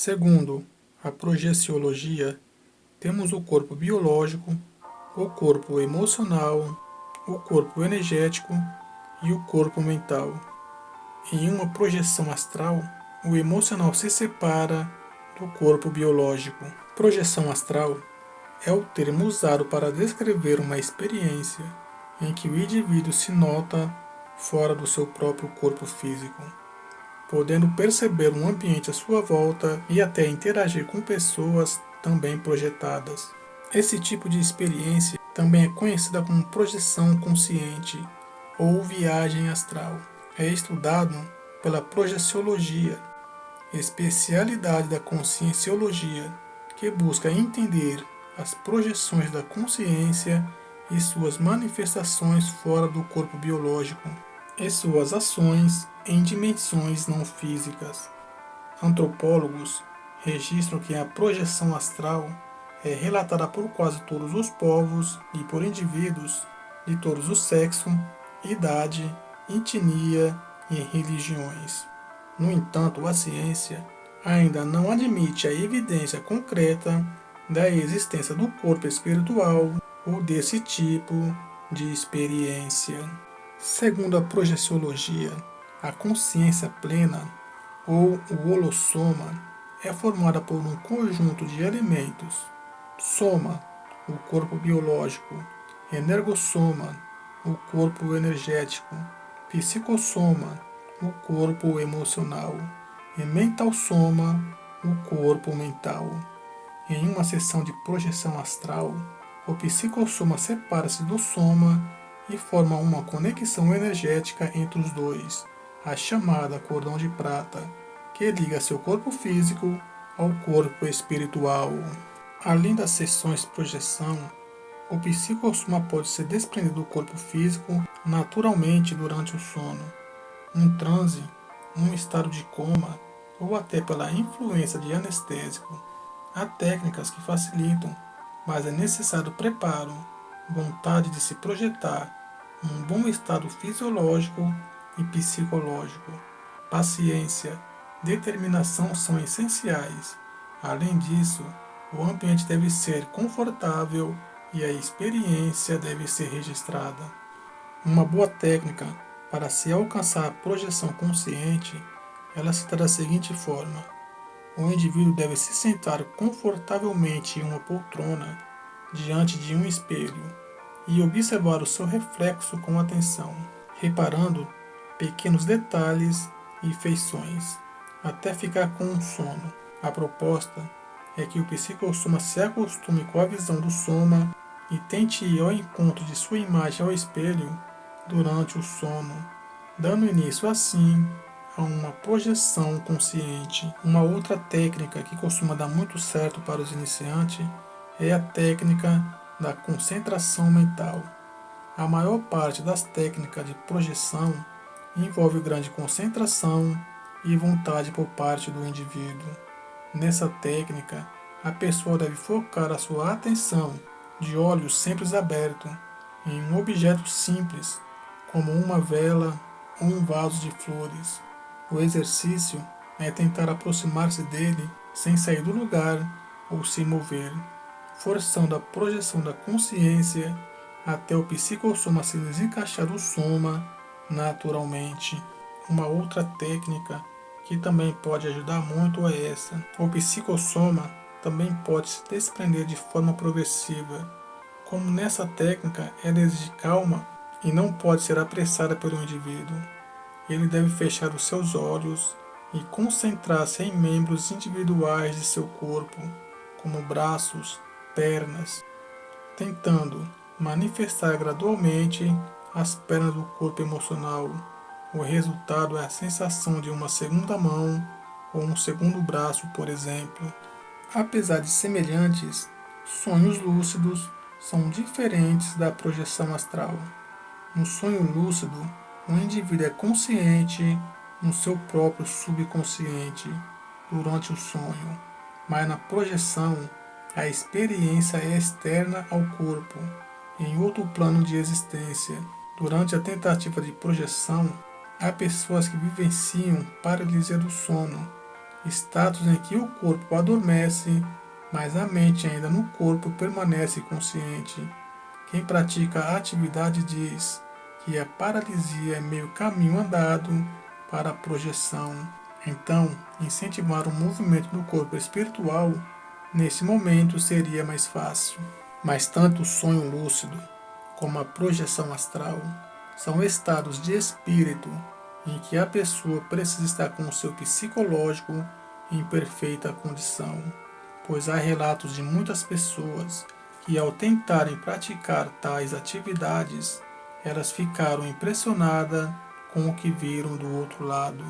Segundo a projeciologia, temos o corpo biológico, o corpo emocional, o corpo energético e o corpo mental. Em uma projeção astral, o emocional se separa do corpo biológico. Projeção astral é o termo usado para descrever uma experiência em que o indivíduo se nota fora do seu próprio corpo físico, podendo perceber um ambiente à sua volta e até interagir com pessoas também projetadas. Esse tipo de experiência também é conhecida como projeção consciente ou viagem astral. É estudado pela projeciologia, especialidade da conscienciologia, que busca entender as projeções da consciência e suas manifestações fora do corpo biológico e suas ações em dimensões não físicas. Antropólogos registram que a projeção astral é relatada por quase todos os povos e por indivíduos de todos os sexos, idade, etnia e religiões. No entanto, a ciência ainda não admite a evidência concreta da existência do corpo espiritual ou desse tipo de experiência. Segundo a projeciologia, a consciência plena, ou o holossoma, é formada por um conjunto de elementos: soma, o corpo biológico; energossoma, o corpo energético; psicossoma, o corpo emocional; e mentalsoma, o corpo mental. Em uma sessão de projeção astral, o psicossoma separa-se do soma e forma uma conexão energética entre os dois, a chamada cordão de prata, que liga seu corpo físico ao corpo espiritual. Além das sessões de projeção, o psicossoma pode se desprender do corpo físico naturalmente durante o sono, um transe, um estado de coma ou até pela influência de anestésico. Há técnicas que facilitam, mas é necessário preparo, vontade de se projetar, um bom estado fisiológico e psicológico. Paciência, determinação são essenciais. Além disso, o ambiente deve ser confortável e a experiência deve ser registrada. Uma boa técnica para se alcançar a projeção consciente, ela se dá da seguinte forma: o indivíduo deve se sentar confortavelmente em uma poltrona diante de um espelho e observar o seu reflexo com atenção, reparando pequenos detalhes e feições, até ficar com um sono. A proposta é que o psicossoma se acostume com a visão do soma e tente ir ao encontro de sua imagem ao espelho durante o sono, dando início assim a uma projeção consciente. Uma outra técnica que costuma dar muito certo para os iniciantes é a técnica da concentração mental. A maior parte das técnicas de projeção envolve grande concentração e vontade por parte do indivíduo. Nessa técnica, a pessoa deve focar a sua atenção, de olhos sempre abertos, em um objeto simples, como uma vela ou um vaso de flores. O exercício é tentar aproximar-se dele sem sair do lugar ou se mover, forçando a projeção da consciência até o psicossoma se desencaixar do soma naturalmente. Uma outra técnica que também pode ajudar muito é essa. O psicossoma também pode se desprender de forma progressiva. Como nessa técnica ela exige calma e não pode ser apressada pelo indivíduo, ele deve fechar os seus olhos e concentrar-se em membros individuais de seu corpo, como braços, pernas, tentando manifestar gradualmente as pernas do corpo emocional. O resultado é a sensação de uma segunda mão ou um segundo braço, por exemplo. Apesar de semelhantes, sonhos lúcidos são diferentes da projeção astral. No sonho lúcido, o indivíduo é consciente no seu próprio subconsciente durante o sonho, mas na projeção, a experiência é externa ao corpo, em outro plano de existência. Durante a tentativa de projeção, há pessoas que vivenciam paralisia do sono estados em que o corpo adormece, mas a mente ainda no corpo permanece consciente. Quem pratica a atividade diz que a paralisia é meio caminho andado para a projeção. Então, incentivar o movimento do corpo espiritual nesse momento seria mais fácil. Mas tanto o sonho lúcido como a projeção astral são estados de espírito em que a pessoa precisa estar com o seu psicológico em perfeita condição, pois há relatos de muitas pessoas que, ao tentarem praticar tais atividades, elas ficaram impressionadas com o que viram do outro lado.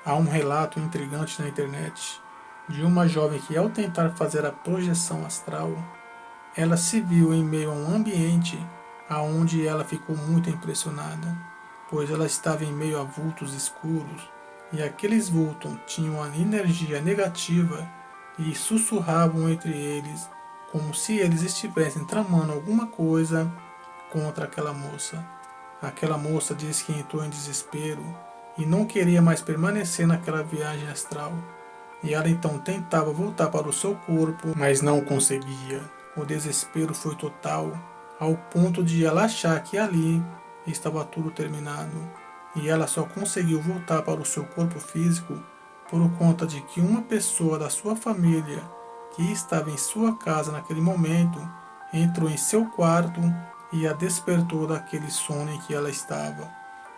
Há um relato intrigante na internet de uma jovem que, ao tentar fazer a projeção astral, ela se viu em meio a um ambiente aonde ela ficou muito impressionada, pois ela estava em meio a vultos escuros e aqueles vultos tinham uma energia negativa e sussurravam entre eles como se eles estivessem tramando alguma coisa contra aquela moça. Aquela moça disse que entrou em desespero e não queria mais permanecer naquela viagem astral. E ela então tentava voltar para o seu corpo, mas não conseguia. O desespero foi total, ao ponto de ela achar que ali estava tudo terminado. E ela só conseguiu voltar para o seu corpo físico por conta de que uma pessoa da sua família, que estava em sua casa naquele momento, entrou em seu quarto e a despertou daquele sono em que ela estava.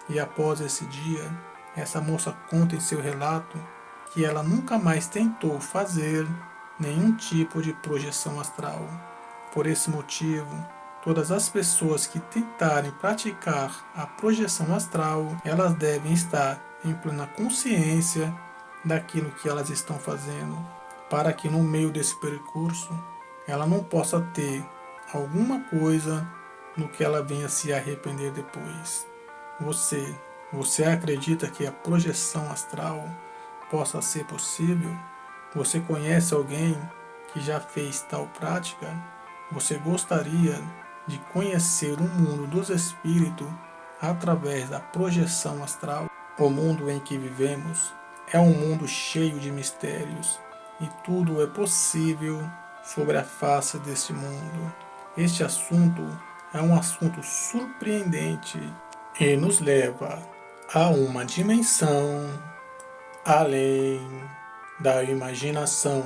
E após esse dia, essa moça conta em seu relato que ela nunca mais tentou fazer nenhum tipo de projeção astral. Por esse motivo, todas as pessoas que tentarem praticar a projeção astral, elas devem estar em plena consciência daquilo que elas estão fazendo, para que no meio desse percurso ela não possa ter alguma coisa no que ela venha se arrepender depois. Você acredita que a projeção astral possa ser possível? Você conhece alguém que já fez tal prática? Você gostaria de conhecer o mundo dos espíritos através da projeção astral? O mundo em que vivemos é um mundo cheio de mistérios e tudo é possível sobre a face deste mundo. Este assunto é um assunto surpreendente e nos leva a uma dimensão além da imaginação.